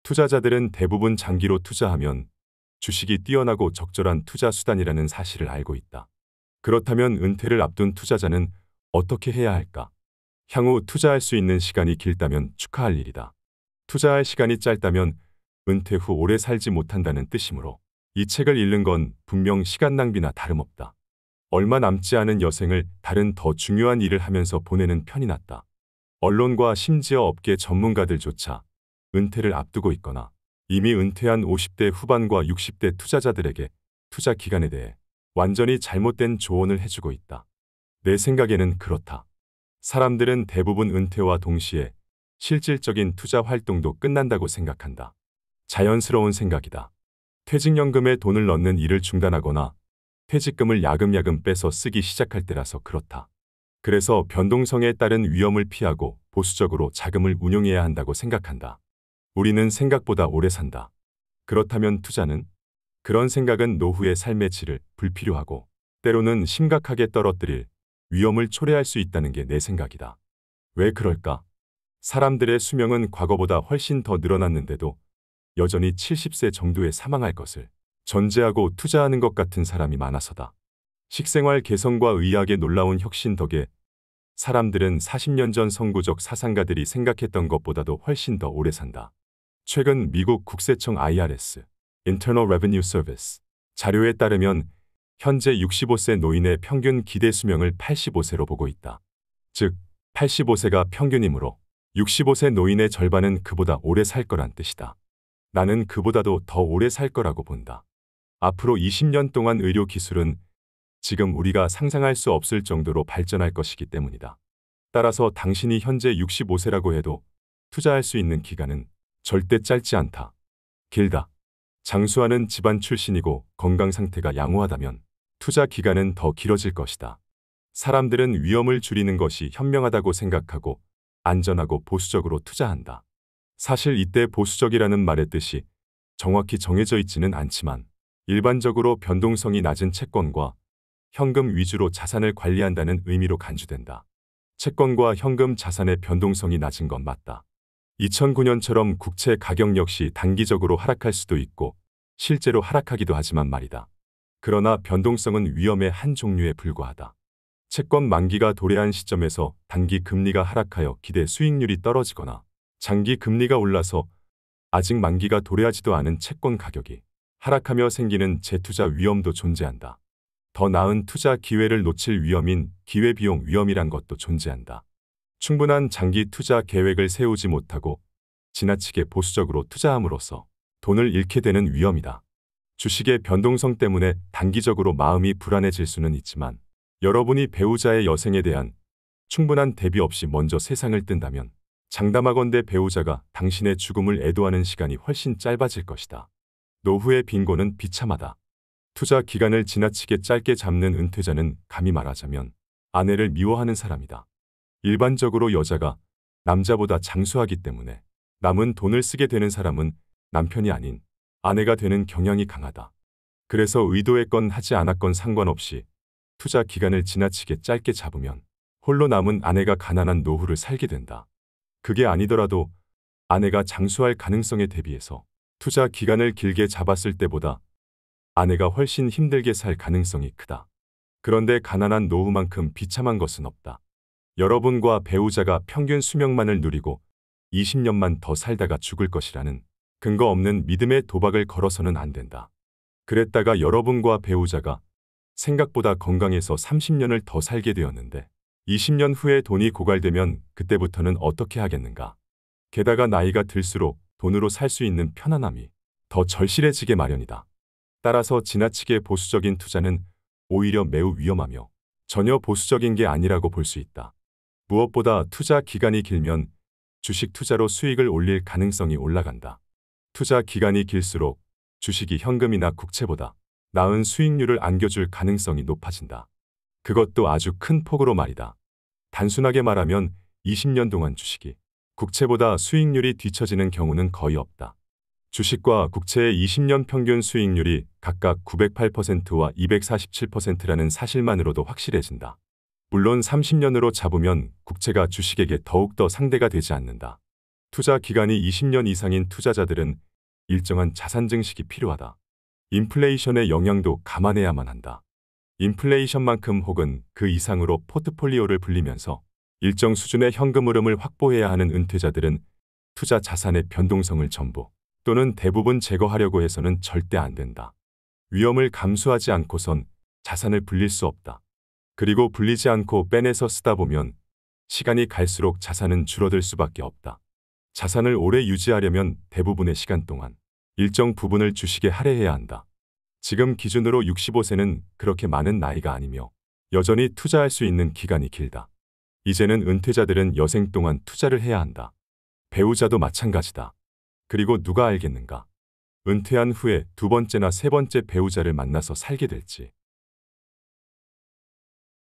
투자자들은 대부분 장기로 투자하면 주식이 뛰어나고 적절한 투자 수단이라는 사실을 알고 있다. 그렇다면 은퇴를 앞둔 투자자는 어떻게 해야 할까? 향후 투자할 수 있는 시간이 길다면 축하할 일이다. 투자할 시간이 짧다면 은퇴 후 오래 살지 못한다는 뜻이므로 이 책을 읽는 건 분명 시간 낭비나 다름없다. 얼마 남지 않은 여생을 다른 더 중요한 일을 하면서 보내는 편이 낫다. 언론과 심지어 업계 전문가들조차 은퇴를 앞두고 있거나 이미 은퇴한 50대 후반과 60대 투자자들에게 투자 기간에 대해 완전히 잘못된 조언을 해주고 있다. 내 생각에는 그렇다. 사람들은 대부분 은퇴와 동시에 실질적인 투자 활동도 끝난다고 생각한다. 자연스러운 생각이다. 퇴직연금에 돈을 넣는 일을 중단하거나 퇴직금을 야금야금 빼서 쓰기 시작할 때라서 그렇다. 그래서 변동성에 따른 위험을 피하고 보수적으로 자금을 운용해야 한다고 생각한다. 우리는 생각보다 오래 산다. 그렇다면 투자는? 그런 생각은 노후의 삶의 질을 불필요하고 때로는 심각하게 떨어뜨릴 위험을 초래할 수 있다는 게 내 생각이다. 왜 그럴까? 사람들의 수명은 과거보다 훨씬 더 늘어났는데도 여전히 70세 정도에 사망할 것을 전제하고 투자하는 것 같은 사람이 많아서다. 식생활 개선과 의학의 놀라운 혁신 덕에 사람들은 40년 전 선구적 사상가들이 생각했던 것보다도 훨씬 더 오래 산다. 최근 미국 국세청 IRS, Internal Revenue Service 자료에 따르면 현재 65세 노인의 평균 기대 수명을 85세로 보고 있다. 즉, 85세가 평균이므로 65세 노인의 절반은 그보다 오래 살 거란 뜻이다. 나는 그보다도 더 오래 살 거라고 본다. 앞으로 20년 동안 의료 기술은 지금 우리가 상상할 수 없을 정도로 발전할 것이기 때문이다. 따라서 당신이 현재 65세라고 해도 투자할 수 있는 기간은 절대 짧지 않다. 길다. 장수하는 집안 출신이고 건강 상태가 양호하다면 투자 기간은 더 길어질 것이다. 사람들은 위험을 줄이는 것이 현명하다고 생각하고 안전하고 보수적으로 투자한다. 사실 이때 보수적이라는 말의 뜻이 정확히 정해져 있지는 않지만 일반적으로 변동성이 낮은 채권과 현금 위주로 자산을 관리한다는 의미로 간주된다. 채권과 현금 자산의 변동성이 낮은 건 맞다. 2009년처럼 국채 가격 역시 단기적으로 하락할 수도 있고 실제로 하락하기도 하지만 말이다. 그러나 변동성은 위험의 한 종류에 불과하다. 채권 만기가 도래한 시점에서 단기 금리가 하락하여 기대 수익률이 떨어지거나 장기 금리가 올라서 아직 만기가 도래하지도 않은 채권 가격이 하락하며 생기는 재투자 위험도 존재한다. 더 나은 투자 기회를 놓칠 위험인 기회비용 위험이란 것도 존재한다. 충분한 장기 투자 계획을 세우지 못하고 지나치게 보수적으로 투자함으로써 돈을 잃게 되는 위험이다. 주식의 변동성 때문에 단기적으로 마음이 불안해질 수는 있지만 여러분이 배우자의 여생에 대한 충분한 대비 없이 먼저 세상을 뜬다면 장담하건대 배우자가 당신의 죽음을 애도하는 시간이 훨씬 짧아질 것이다. 노후의 빈곤은 비참하다. 투자 기간을 지나치게 짧게 잡는 은퇴자는 감히 말하자면 아내를 미워하는 사람이다. 일반적으로 여자가 남자보다 장수하기 때문에 남은 돈을 쓰게 되는 사람은 남편이 아닌 아내가 되는 경향이 강하다. 그래서 의도했건 하지 않았건 상관없이 투자 기간을 지나치게 짧게 잡으면 홀로 남은 아내가 가난한 노후를 살게 된다. 그게 아니더라도 아내가 장수할 가능성에 대비해서 투자 기간을 길게 잡았을 때보다 아내가 훨씬 힘들게 살 가능성이 크다. 그런데 가난한 노후만큼 비참한 것은 없다. 여러분과 배우자가 평균 수명만을 누리고 20년만 더 살다가 죽을 것이라는 근거 없는 믿음의 도박을 걸어서는 안 된다. 그랬다가 여러분과 배우자가 생각보다 건강해서 30년을 더 살게 되었는데 20년 후에 돈이 고갈되면 그때부터는 어떻게 하겠는가. 게다가 나이가 들수록 돈으로 살 수 있는 편안함이 더 절실해지게 마련이다. 따라서 지나치게 보수적인 투자는 오히려 매우 위험하며 전혀 보수적인 게 아니라고 볼 수 있다. 무엇보다 투자 기간이 길면 주식 투자로 수익을 올릴 가능성이 올라간다. 투자 기간이 길수록 주식이 현금이나 국채보다 나은 수익률을 안겨줄 가능성이 높아진다. 그것도 아주 큰 폭으로 말이다. 단순하게 말하면 20년 동안 주식이 국채보다 수익률이 뒤처지는 경우는 거의 없다. 주식과 국채의 20년 평균 수익률이 각각 908%와 247%라는 사실만으로도 확실해진다. 물론 30년으로 잡으면 국채가 주식에게 더욱더 상대가 되지 않는다. 투자 기간이 20년 이상인 투자자들은 일정한 자산 증식이 필요하다. 인플레이션의 영향도 감안해야만 한다. 인플레이션만큼 혹은 그 이상으로 포트폴리오를 불리면서 일정 수준의 현금 흐름을 확보해야 하는 은퇴자들은 투자 자산의 변동성을 전부 또는 대부분 제거하려고 해서는 절대 안 된다. 위험을 감수하지 않고선 자산을 불릴 수 없다. 그리고 불리지 않고 빼내서 쓰다 보면 시간이 갈수록 자산은 줄어들 수밖에 없다. 자산을 오래 유지하려면 대부분의 시간 동안 일정 부분을 주식에 할애해야 한다. 지금 기준으로 65세는 그렇게 많은 나이가 아니며 여전히 투자할 수 있는 기간이 길다. 이제는 은퇴자들은 여생 동안 투자를 해야 한다. 배우자도 마찬가지다. 그리고 누가 알겠는가? 은퇴한 후에 두 번째나 세 번째 배우자를 만나서 살게 될지.